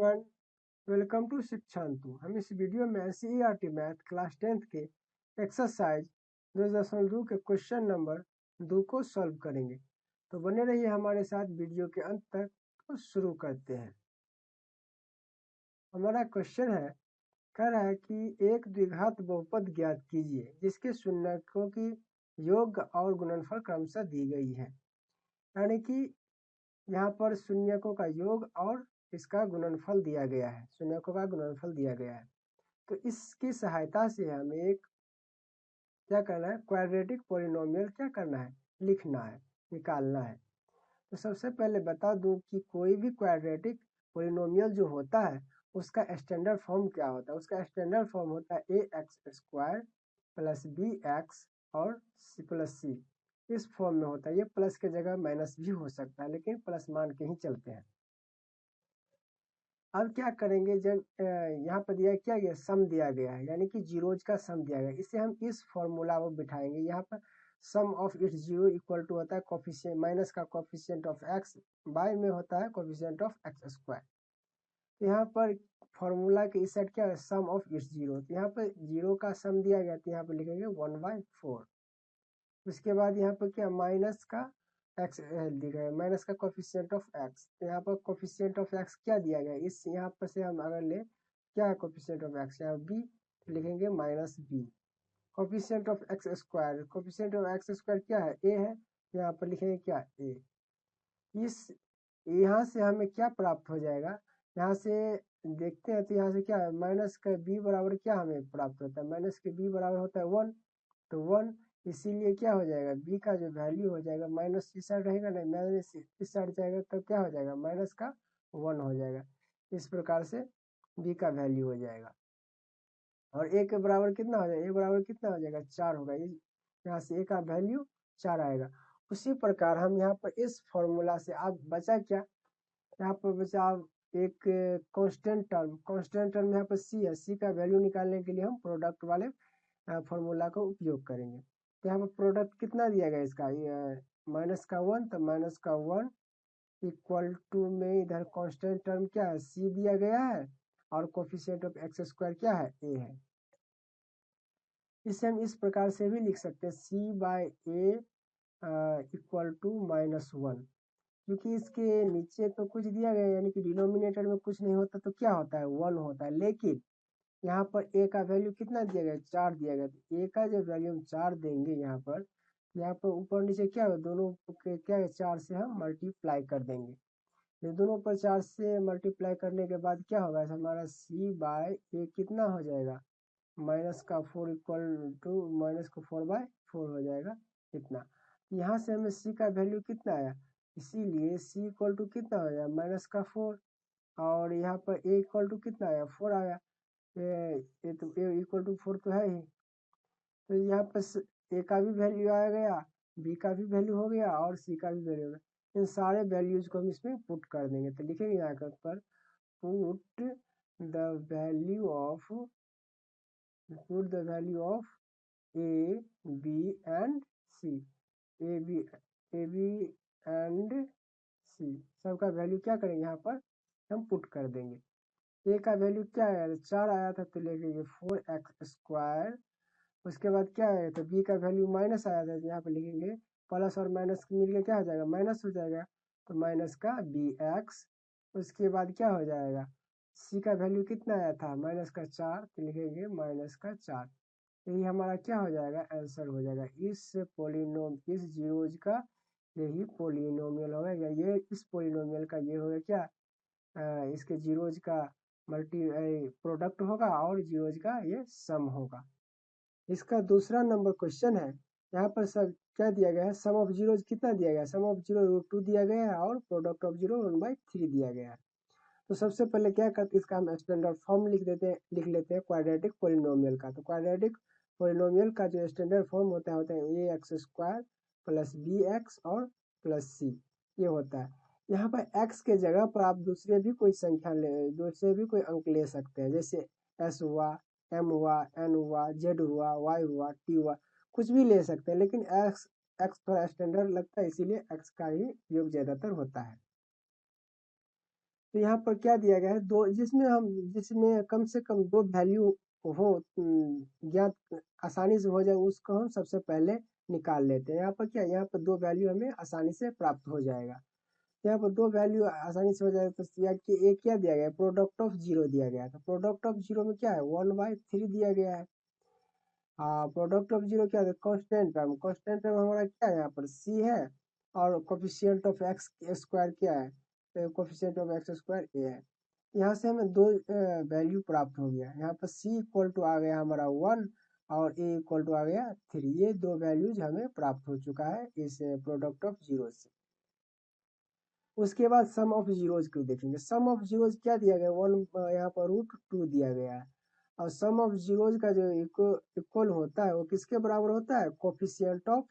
Everyone, welcome to शिक्षांतु। हम इस video में एनसीईआरटी मैथ क्लास 10th के एक्सरसाइज 2.2 के क्वेश्चन नंबर 2 को सॉल्व करेंगे। तो बने रहिए हमारे साथ वीडियो के अंत तक। तो शुरू करते हैं। हमारा क्वेश्चन है, कह रहा है कि एक द्विघात बहुपद ज्ञात कीजिए जिसके शून्यकों की योग और गुणनफल क्रमशः दी गई है। यानी कि यहाँ पर शून्यकों का योग और इसका गुणनफल दिया गया है, शून्यकों का गुणनफल दिया गया है। तो इसकी सहायता से हमें एक क्या करना है, क्वाड्रेटिक पॉलिनोमियल क्या करना है, लिखना है, निकालना है। तो सबसे पहले बता दूं कि कोई भी क्वाड्रेटिक पॉलिनोमियल जो होता है उसका स्टैंडर्ड फॉर्म क्या होता है। उसका स्टैंडर्ड फॉर्म होता है A X square plus B X और सी प्लस सी। इस फॉर्म में होता है। ये प्लस के जगह माइनस भी हो सकता है, लेकिन प्लस मान के ही चलते हैं। अब क्या करेंगे, जब यहाँ पर दिया क्या गया, सम दिया गया है, यानी कि जीरोज का सम दिया गया है। इसे हम इस फॉर्मूला को बिठाएंगे। यहाँ पर sum of its zero equal to होता है कोफिशिएंट माइनस का कोफिशिएंट ऑफ एक्स बाय में होता है कोफिशिएंट ऑफ एक्स स्क्वायर। यहाँ पर फॉर्मूला के इस साइड क्या है, सम ऑफ इट्स जीरो। तो यहाँ पर जीरो का सम दिया गया, तो यहाँ पर लिखेंगे 1/4। उसके बाद यहाँ पर क्या, माइनस का एक्स दिया है, माइनस का कोफिशिएंट ऑफ एक्स। तो यहाँ पर कोफिशिएंट ऑफ एक्स क्या दिया गया, इस यहाँ पर से हम अगर ले क्या है कोफिशिएंट ऑफ एक्स, यहाँ बी, लिखेंगे minus B. Coefficient of x square, coefficient of x square क्या है, ए है, यहाँ पर लिखेंगे क्या, ए। इस यहाँ से हमें क्या प्राप्त हो जाएगा, यहाँ से देखते हैं। तो यहाँ से क्या है, माइनस का बी बराबर क्या हमें प्राप्त होता है, माइनस के बी बराबर होता है 1। तो 1, इसीलिए क्या हो जाएगा, b का जो वैल्यू हो जाएगा, माइनस इस साइड रहेगा ना, माइनस इस साइड जाएगा, तो क्या हो जाएगा, माइनस का 1 हो जाएगा। इस प्रकार से b का वैल्यू हो जाएगा। और a के बराबर कितना हो जाएगा, a बराबर कितना हो जाएगा, 4 होगा। यहाँ से a का वैल्यू 4 आएगा। उसी प्रकार हम यहाँ पर इस फॉर्मूला से आप बचा क्या, यहाँ पर बचा एक कांस्टेंट टर्म यहाँ पर c है। c का वैल्यू निकालने के लिए हम प्रोडक्ट वाले फॉर्मूला का उपयोग करेंगे। तो यहाँ पर प्रोडक्ट कितना दिया गया इसका, माइनस का 1, तो माइनस का 1 इक्वल टू में इधर कांस्टेंट टर्म क्या है, c दिया गया है, और कोफिशिएंट ऑफ एक्स स्क्वायर क्या है, a है। इसे हम इस प्रकार से भी लिख सकते हैं, c/a इक्वल टू -1। क्योंकि इसके नीचे तो कुछ दिया गया, यानी कि डिनोमिनेटर में कुछ नहीं होता, तो क्या होता है, 1 होता है। लेकिन यहाँ पर a का वैल्यू कितना दिया गया, 4 दिया गया। तो a का जो वैल्यू हम 4 देंगे, यहाँ पर ऊपर नीचे क्या होगा, दोनों के क्या है, 4 से हम मल्टीप्लाई कर देंगे। ये दोनों पर 4 से मल्टीप्लाई करने के बाद क्या होगा, हमारा c/a कितना हो जाएगा, माइनस का 4 इक्वल टू माइनस का 4/4 हो जाएगा इतना। यहाँ से हमें c का वैल्यू कितना आया, इसीलिए c इक्वल टू कितना हो जाएगा, माइनस का 4। और यहाँ पर a इक्वल टू कितना आया, 4 आया। ये तो a इक्वल टू 4 तो है ही। तो यहाँ पर a का भी वैल्यू आ गया, b का भी वैल्यू हो गया, और c का भी वैल्यू हो गया। इन सारे वैल्यूज को हम इसमें पुट कर देंगे। तो लिखेंगे यहाँ पर put the value of a, b and c, a b and c सबका वैल्यू क्या करेंगे, यहाँ पर हम पुट कर देंगे। a का वैल्यू क्या आया, 4 आया था, तो लिखेंगे 4x²। उसके बाद क्या है, तो b का वैल्यू माइनस आया था, तो यहाँ पर लिखेंगे प्लस और माइनस मिलकर क्या हो जाएगा, माइनस हो जाएगा, तो माइनस का bx। उसके बाद क्या हो जाएगा, c का वैल्यू कितना आया था, माइनस का 4, तो लिखेंगे माइनस का 4। यही हमारा क्या हो जाएगा, आंसर हो जाएगा। इस जीरोज का यही पोलिनोमियल होगा, या ये इस पोलिनोमियल का ये होगा क्या, इसके जीरोज का प्रोडक्ट होगा, और जीरोज का ये सम होगा। इसका दूसरा नंबर क्वेश्चन है। यहाँ पर सब क्या दिया गया है, सम ऑफ जीरोज कितना दिया गया है, सम ऑफ जीरो √2 दिया गया है, और प्रोडक्ट ऑफ जीरो 1/3 दिया गया है। तो सबसे पहले क्या करते हैं, इसका हम स्टैंडर्ड फॉर्म लिख लेते हैं क्वाड्रेटिक पॉलिनोमियल का। तो क्वाड्रेटिक पॉलिनोमियल का जो स्टैंडर्ड फॉर्म होता है ax² प्लस bx और प्लस c, ये होता है। यहाँ पर x के जगह पर आप दूसरे भी कोई अंक ले सकते हैं, जैसे s हुआ, m हुआ, n हुआ, z हुआ, y हुआ, t हुआ, कुछ भी ले सकते हैं। लेकिन x थोड़ा स्टैंडर्ड लगता है, इसीलिए x का ही योग ज्यादातर होता है। तो यहाँ पर क्या दिया गया है, दो जिसमें कम से कम दो वैल्यू हो, ज्ञात आसानी से हो जाए, उसको हम सबसे पहले निकाल लेते हैं। यहाँ पर क्या, यहाँ पर दो वैल्यू हमें आसानी से प्राप्त हो जाएगा। यहाँ पर दो वैल्यू आसानी से हो जाएगा, तो एक क्या दिया गया है, प्रोडक्ट ऑफ जीरो दिया गया है। तो प्रोडक्ट ऑफ जीरो में क्या है, 1/3 दिया गया है। प्रोडक्ट ऑफ जीरो क्या है, कांस्टेंट टर्म हमारा क्या है, यहाँ पर सी है, और कोफिशिएंट ऑफ एक्स स्क्वायर क्या है, कोफिशिएंट ऑफ एक्स स्क्वायर ए है। यहाँ से हमें दो वैल्यू प्राप्त हो गया। यहाँ पर सी इक्वल टू आ गया हमारा 1 और ए इक्वल टू आ गया 3। ये दो वैल्यूज हमें प्राप्त हो चुका है इस प्रोडक्ट ऑफ जीरो से। उसके बाद सम ऑफ जीरोज को देखेंगे। सम ऑफ जीरोज क्या दिया गया, 1 यहाँ पर √2 दिया गया है। और सम ऑफ जीरोज का जो इक्वल होता है वो किसके बराबर होता है, कोफिशिएंट ऑफ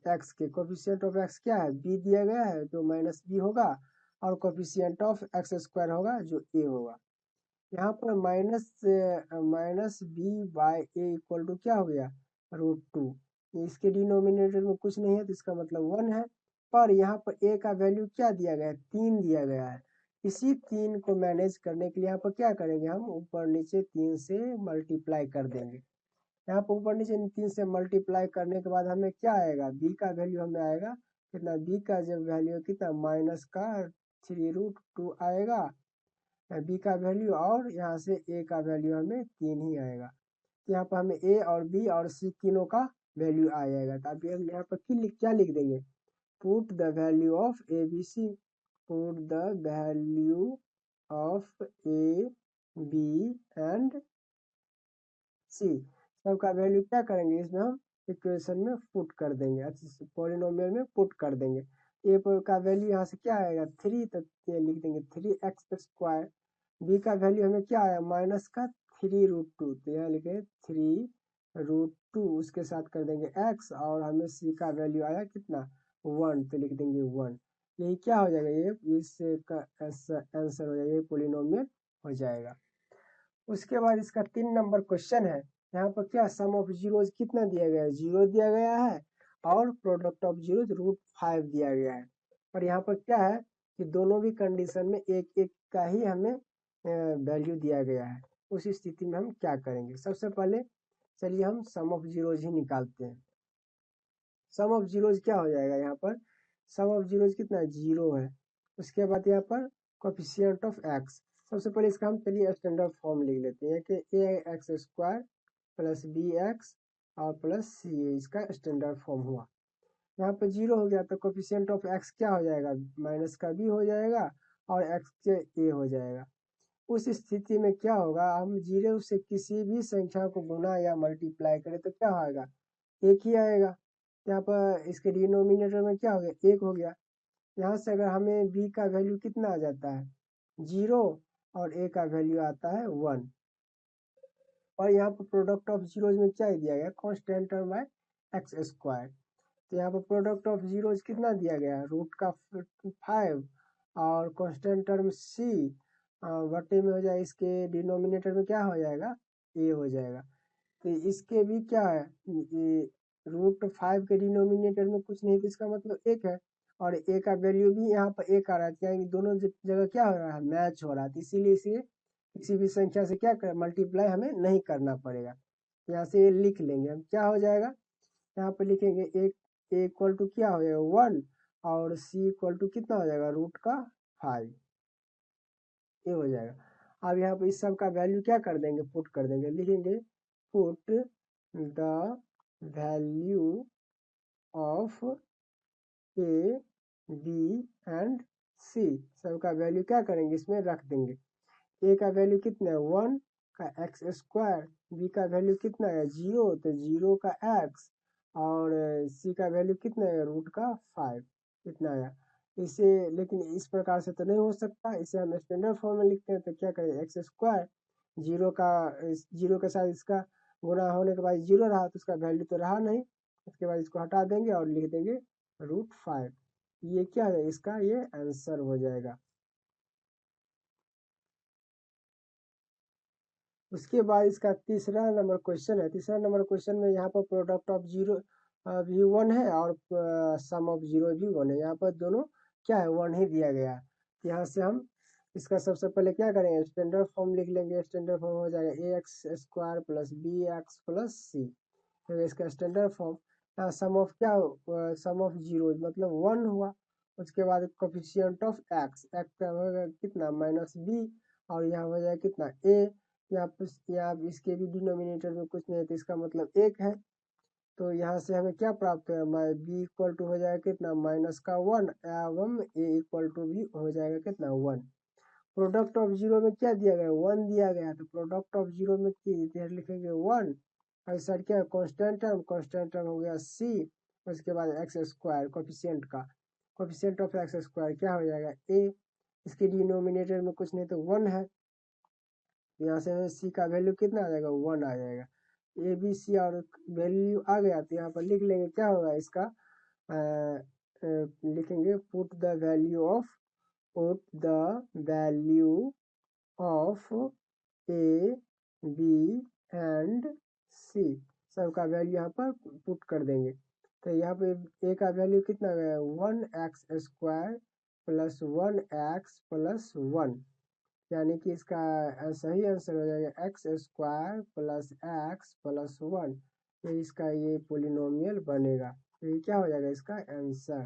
एक्स के। कोफिशिएंट ऑफ एक्स क्या है, बी दिया गया है जो माइनस बी होगा, और कोफिशिएंट ऑफ एक्स स्क्वायर होगा जो ए होगा। यहाँ पर minus B by A equal to क्या हो गया, √2। इसके डिनोमिनेटर में कुछ नहीं है तो इसका मतलब 1 है। पर यहाँ पर ए का वैल्यू क्या दिया गया है, 3 दिया गया है। इसी 3 को मैनेज करने के लिए यहाँ पर क्या करेंगे, हम ऊपर नीचे 3 से मल्टीप्लाई कर देंगे। यहाँ पर ऊपर नीचे 3 से मल्टीप्लाई करने के बाद हमें क्या आएगा, बी का वैल्यू हमें आएगा कितना, बी का जब वैल्यू कितना, माइनस का 3√2 आएगा बी का वैल्यू, और यहाँ से ए का वैल्यू हमें 3 ही आएगा। यहाँ पर हमें ए और बी और सी तीनों का वैल्यू आ जाएगा। तो अब यहाँ पर क्या लिख देंगे, put the value of A B C, put the value of A B and C, सबका वैल्यू क्या करेंगे, इसमें हम इक्वेशन में पुट कर देंगे, अच्छा पॉलिनोमियल में पुट कर देंगे। ए का वैल्यू यहाँ से क्या आएगा, 3, तो लिख देंगे 3x²। बी का वैल्यू हमें क्या आया, माइनस का 3√2, तो यहाँ लिखे 3√2, उसके साथ कर देंगे x, और हमें सी का वैल्यू आया कितना, 1, तो लिख देंगे 1। यही क्या हो जाएगा, ये इसका आंसर हो जाएगा, ये पॉलिनोमियल हो जाएगा। उसके बाद इसका 3 नंबर क्वेश्चन है। यहाँ पर क्या, सम ऑफ जीरोज कितना दिया गया है, 0 दिया गया है, और प्रोडक्ट ऑफ जीरोज √5 दिया गया है। और यहाँ पर क्या है कि दोनों भी कंडीशन में एक एक का ही हमें वैल्यू दिया गया है। उस स्थिति में हम क्या करेंगे, सबसे पहले चलिए हम सम ऑफ जीरोज ही निकालते हैं। सम ऑफ जीरोज क्या हो जाएगा, यहाँ पर सम ऑफ जीरोज कितना है, 0 है। उसके बाद यहाँ पर कोफिशिएंट ऑफ एक्स, सबसे पहले इसका हम चलिए स्टैंडर्ड फॉर्म लिख लेते हैं कि ax² प्लस bx और प्लस सी, इसका स्टैंडर्ड फॉर्म हुआ। यहाँ पर 0 हो गया तो कोफिशिएंट ऑफ एक्स क्या हो जाएगा, माइनस का b हो जाएगा और x के a हो जाएगा। उस स्थिति में क्या होगा, हम 0 से किसी भी संख्या को गुना या मल्टीप्लाई करें तो क्या आएगा, एक ही आएगा। यहाँ पर इसके डिनोमिनेटर में क्या हो गया, 1 हो गया। यहाँ से अगर हमें b का वैल्यू कितना आ जाता है, 0, और a का वैल्यू आता है 1। और यहाँ पर प्रोडक्ट ऑफ जीरोज में क्या दिया गया, कांस्टेंट टर्म बाय x²। तो यहाँ पर प्रोडक्ट ऑफ जीरोज कितना दिया गया है, √5, और कांस्टेंट टर्म c बटे में हो जाए, इसके डिनोमिनेटर में क्या हो जाएगा, a हो जाएगा। तो इसके भी क्या है, √5 के डिनोमिनेटर में कुछ नहीं, तो इसका मतलब 1 है, और a का वैल्यू भी यहाँ पर 1 आ रहा है, यानी दोनों जगह क्या हो रहा है, मैच हो रहा है। तो इसीलिए इसे किसी भी संख्या से क्या कर, मल्टीप्लाई हमें नहीं करना पड़ेगा। यहाँ से ये लिख लेंगे हम, क्या हो जाएगा, यहाँ पर लिखेंगे a इक्वल टू क्या हो जाएगा 1, और c इक्वल टू कितना हो जाएगा, √5, ये हो जाएगा। अब यहाँ पर इस सब का वैल्यू क्या कर देंगे, पुट कर देंगे, लिखेंगे put the value of A B and C, सबका वैल्यू क्या करेंगे, इसमें रख देंगे। ए का वैल्यू कितना है, 1 का x², बी का वैल्यू कितना है, 0, तो 0 का x, और सी का वैल्यू कितना है, √5, कितना आया इसे। लेकिन इस प्रकार से तो नहीं हो सकता, इसे हम स्टैंडर्ड फॉर्म में लिखते हैं। तो क्या करें, x², 0 के साथ इसका गुणा होने के बाद 0 रहा तो उसका वैल्यू तो रहा नहीं, उसके बाद इसको हटा देंगे और लिख देंगे √5। ये क्या है, इसका ये आंसर हो जाएगा। उसके बाद इसका तीसरा नंबर क्वेश्चन है। तीसरा नंबर क्वेश्चन में यहाँ पर प्रोडक्ट ऑफ जीरो भी 1 है, और सम ऑफ जीरो भी 1 है। यहाँ पर दोनों क्या है, 1 ही दिया गया है। यहाँ से हम इसका सबसे पहले क्या करेंगे, स्टैंडर्ड फॉर्म लिख लेंगे। स्टैंडर्ड फॉर्म हो जाएगा A X square plus B X plus C, तो इसका स्टैंडर्ड फॉर्म। यहाँ सम ऑफ क्या, सम ऑफ जीरो मतलब 1 हुआ। उसके बाद कोफिशिएंट ऑफ एक्स, एक्स का होगा कितना -b, और यहाँ हो जाएगा कितना a। यहाँ इसके भी डिनोमिनेटर में कुछ नहीं है तो इसका मतलब 1 है। तो यहाँ से हमें क्या प्राप्त है, b इक्वल टू हो जाएगा कितना -1 एवं a इक्वल टू भी हो जाएगा कितना 1। प्रोडक्ट ऑफ जीरो में क्या दिया गया, 1 दिया गया, तो प्रोडक्ट ऑफ जीरो में इधर लिखेंगे 1, और इस साइड क्या है कांस्टेंट टर्म, कांस्टेंट टर्म हो गया c। उसके बाद एक्स स्क्वायर कोफिशिएंट का, कोफिशिएंट ऑफ एक्स स्क्वायर क्या हो जाएगा a। इसके डिनोमिनेटर में कुछ नहीं तो 1 है, यहाँ से हमें c का वैल्यू कितना आ जाएगा 1 आ जाएगा। ए बी सी और वैल्यू आ गया तो यहाँ पर लिख लेंगे क्या होगा इसका, लिखेंगे put the value of A B and C, सबका वैल्यू यहाँ पर पुट कर देंगे। तो यहाँ पे ए का वैल्यू कितना गया 1x square plus 1x plus 1, यानी कि इसका सही आंसर हो जाएगा x square plus x plus 1। तो इसका ये पोलिनोमियल बनेगा, तो ये क्या हो जाएगा इसका आंसर।